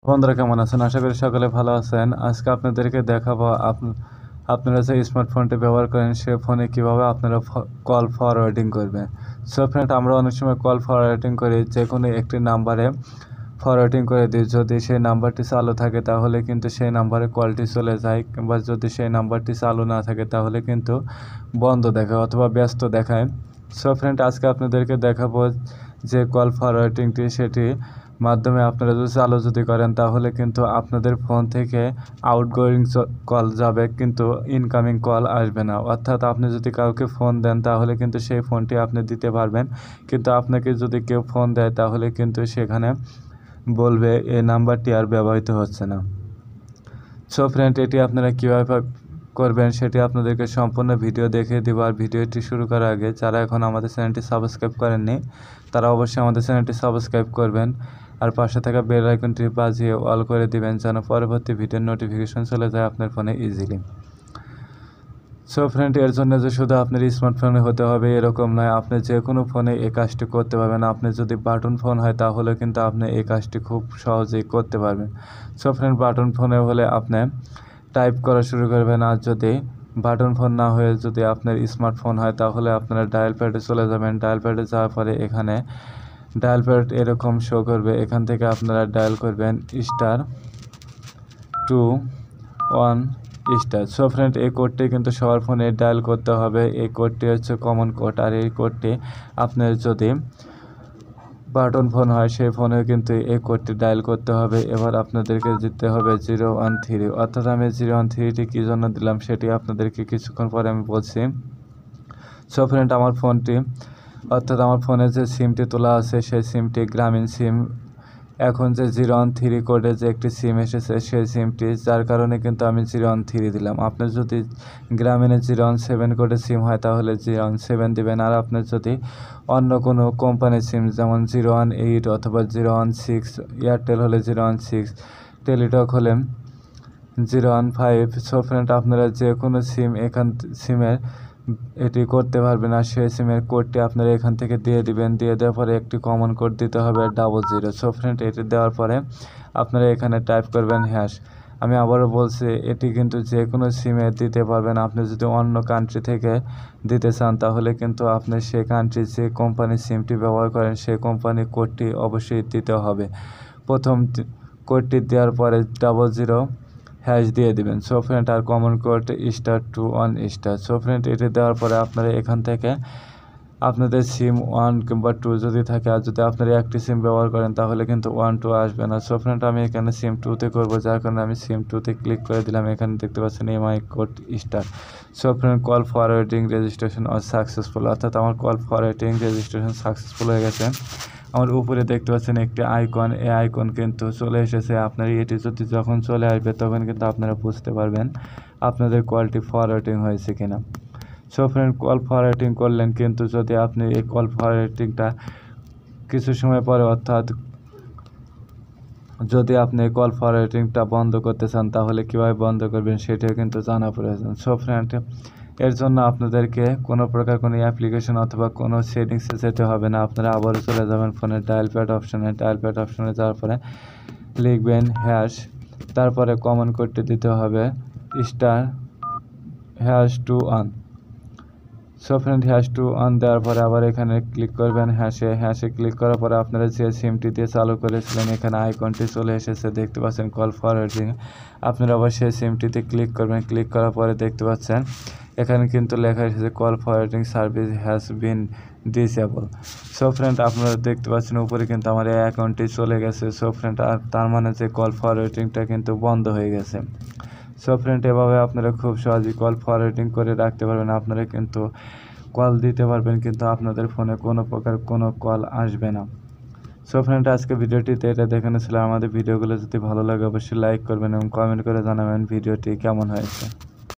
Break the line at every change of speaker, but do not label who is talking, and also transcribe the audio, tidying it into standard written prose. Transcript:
বন্ধুরা কেমন আছেন? আশা করি সকলে ভালো আছেন। আজকে আপনাদেরকে দেখাবো আপনারা যে স্মার্টফোনটি ব্যবহার করেন সে ফোনে কীভাবে আপনারা কল ফরওয়ার্ডিং করবেন। সো ফ্রেন্ড, আমরা অনেক সময় কল ফরওয়ার্ডিং করি যে কোনো একটি নাম্বারে ফরওয়ার্ডিং করে দিই। যদি সেই নাম্বারটি চালু থাকে তাহলে কিন্তু সেই নাম্বারে কলটি চলে যায়, কিংবা যদি সেই নাম্বারটি চালু না থাকে তাহলে কিন্তু বন্ধ দেখায় অথবা ব্যস্ত দেখায়। সো ফ্রেন্ড, আজকে আপনাদেরকে দেখাবো যে কল ফরওয়ার্ডিংটি সেটি মাধ্যমে আপনারা চালু করেন তাহলে কিন্তু আপনাদের ফোন থেকে আউটগোয়িং কল যাবে, কিন্তু ইনকামিং কল আসবে না। অর্থাৎ আপনি যদি কাউকে ফোন দেন তাহলে কিন্তু সেই ফোনটি আপনি দিতে পারবেন, কিন্তু আপনাকে যদি কেউ ফোন দেয় তাহলে কিন্তু সেখানে বলবে এই নাম্বারটি আর ব্যবহৃত হচ্ছে না। সো ফ্রেন্ড, এটি আপনারা কীভাবে করবেন সেটি আপনাদেরকে সম্পূর্ণ ভিডিও দেখিয়ে দেব। আর ভিডিওটি শুরু করার আগে যারা এখন আমাদের চ্যানেলটি সাবস্ক্রাইব করেননি তারা অবশ্যই আমাদের চ্যানেলটি সাবস্ক্রাইব করবেন, আর পাশে থাকা বেল আইকনটি বাজিয়ে অল করে দিবেন যেন পরবর্তী ভিডিওর নোটিফিকেশন চলে যায় আপনার ফোনে ইজিলি। সো ফ্রেন্ড, এর জন্য যে শুধু আপনার স্মার্টফোনে হতে হবে এরকম নয়, আপনি যে কোনো ফোনে এই কাজটি করতে পারবেন। আপনি যদি বাটন ফোন হয় তাহলে কিন্তু আপনি এই কাজটি খুব সহজেই করতে পারবেন। সো ফ্রেন্ড, বাটন ফোনে হলে আপনি টাইপ করা শুরু করবেন, আর যদি বাটন ফোন না হয়ে যদি আপনার স্মার্টফোন হয় তাহলে আপনারা ডায়াল প্যাডে চলে যাবেন। ডায়াল প্যাডে যাওয়ার পরে এখানে ডায়াল প্যাড এরকম শো করবে, এখান থেকে আপনারা ডায়াল করবেন *2*1#। সো ফ্রেন্ড, এই কোডটি কিন্তু সবার ফোনে ডায়াল করতে হবে। এই কোডটি হচ্ছে কমন কোড, আর এই কোডটি আপনার যদি বাটন ফোন হয় সেই ফোনেও কিন্তু এই কোডটি ডায়াল করতে হবে। এবার আপনাদেরকে দিতে হবে 013, অর্থাৎ আমি 013টি কী জন্য দিলাম সেটি আপনাদেরকে কিছুক্ষণ পরে আমি বলছি। সো ফ্রেন্ড, আমার ফোনে যে সিমটি তোলা আছে সেই সিমটি গ্রামীণ সিম। এখন যে 013 কোডে যে একটি সিম এসেছে সেই সিমটি, যার কারণে কিন্তু আমি 013 দিলাম। আপনার যদি গ্রামীণে 017 কোডে সিম হয় তাহলে 017 দিবেন, আর আপনার যদি অন্য কোনো কোম্পানির সিম যেমন 018 অথবা 016, এয়ারটেল হলে 016, টেলিটক হলে 015। সো ফ্রেন্ড, আপনারা যে কোনো সিমের এটি করতে পারবেন, আর সেই সিমের কোডটি আপনারা এখান থেকে দিয়ে দিবেন। দিয়ে দেওয়ার পরে একটি কমন কোড দিতে হবে 00। সো ফ্রেন্ড, এটি দেওয়ার পরে আপনারা এখানে টাইপ করবেন # আমি আবারও বলছি, এটি কিন্তু যে কোনো সিমে দিতে পারবেন। আপনি যদি অন্য কান্ট্রি থেকে দিতে চান তাহলে কিন্তু আপনি সেই কান্ট্রির যে কোম্পানির সিমটি ব্যবহার করেন সেই কোম্পানির কোডটি অবশ্যই দিতে হবে। প্রথম কোডটি দেওয়ার পরে 00# দিয়ে দিবেন। সো ফ্রেন্ড, আর কমন কোড *21#। সো ফ্রেন্ড, এটি দেওয়ার পরে আপনারা এখান থেকে আপনাদের সিম 1 কিংবা 2 যদি থাকে, আর যদি আপনারা একটি সিম ব্যবহার করেন তাহলে কিন্তু 1 2 আসবে না। সো ফ্রেন্ড, আমি এখানে সিম 2তে করবো, যার কারণে আমি সিম 2তে ক্লিক করে দিলাম। এখানে দেখতে পাচ্ছেন MI code *। So friend, call forwarding registration successful, অর্থাৎ আমার কল ফরওয়ার্ডিং রেজিস্ট্রেশন সাকসেসফুল হয়ে গেছে। আমার উপরে দেখতে পাচ্ছেন একটি আইকন, এই আইকন কিন্তু চলে এসেছে। আপনার এটি যদি যখন চলে আসবে তখন কিন্তু আপনারা বুঝতে পারবেন আপনাদের কলটি ফরওয়ার্ডিং হয়েছে কিনা। সো ফ্রেন্ড, কল ফরওয়ার্ডিং করলেন, কিন্তু যদি আপনি এই কল ফরওয়ার্ডিংটা কিছু সময় পরে, অর্থাৎ যদি আপনি কল ফরওয়ার্ডিংটা বন্ধ করতে চান তাহলে কীভাবে বন্ধ করবেন সেটিও কিন্তু জানা প্রয়োজন। সো ফ্রেন্ড, এর জন্য আপনাদেরকে কোনো প্রকার কোনো অ্যাপ্লিকেশন অথবা কোনো সেটিংসে যেতে হবে না। আপনারা আবারও চলে যাবেন ফোনের ডায়াল প্যাড অপশনে যাওয়ার পরে লিখবেন #, তারপরে কমন কোডটি দিতে হবে *#21। সো ফ্রেন্ড, #21 দেওয়ার পরে আবার এখানে ক্লিক করবেন #এ ক্লিক করার পরে আপনারা যে সিমটি দিয়ে চালু করেছিলেন এখানে আইকনটি চলে এসেছে, দেখতে পাচ্ছেন কল ফরওয়ার্ডিং। আপনারা আবার সেই সিমটিতে ক্লিক করবেন। ক্লিক করার পরে দেখতে পাচ্ছেন এখানে কিন্তু লেখা এসেছে call forwarding service has been disable. So friend, আপনারা দেখতে পাচ্ছেন উপরে কিন্তু আমার এই অ্যাকাউন্টটি চলে গেছে। সো ফ্রেন্ড, আর তার মানে যে কল ফরওয়ার্ডিংটা কিন্তু বন্ধ হয়ে গেছে। সো ফ্রেন্ড, এভাবে আপনারা খুব সহজেই কল ফরওয়ার্ডিং করে রাখতে পারবেন। আপনারা কিন্তু কল দিতে পারবেন, কিন্তু আপনাদের ফোনে কোনো প্রকার কোনো কল আসবে না। সো ফ্রেন্ড, আজকে ভিডিওটিতে এটা দেখানো ছিল। আমাদের ভিডিওগুলো যদি ভালো লাগে অবশ্যই লাইক করবেন এবং কমেন্ট করে জানাবেন ভিডিওটি কেমন হয়েছে।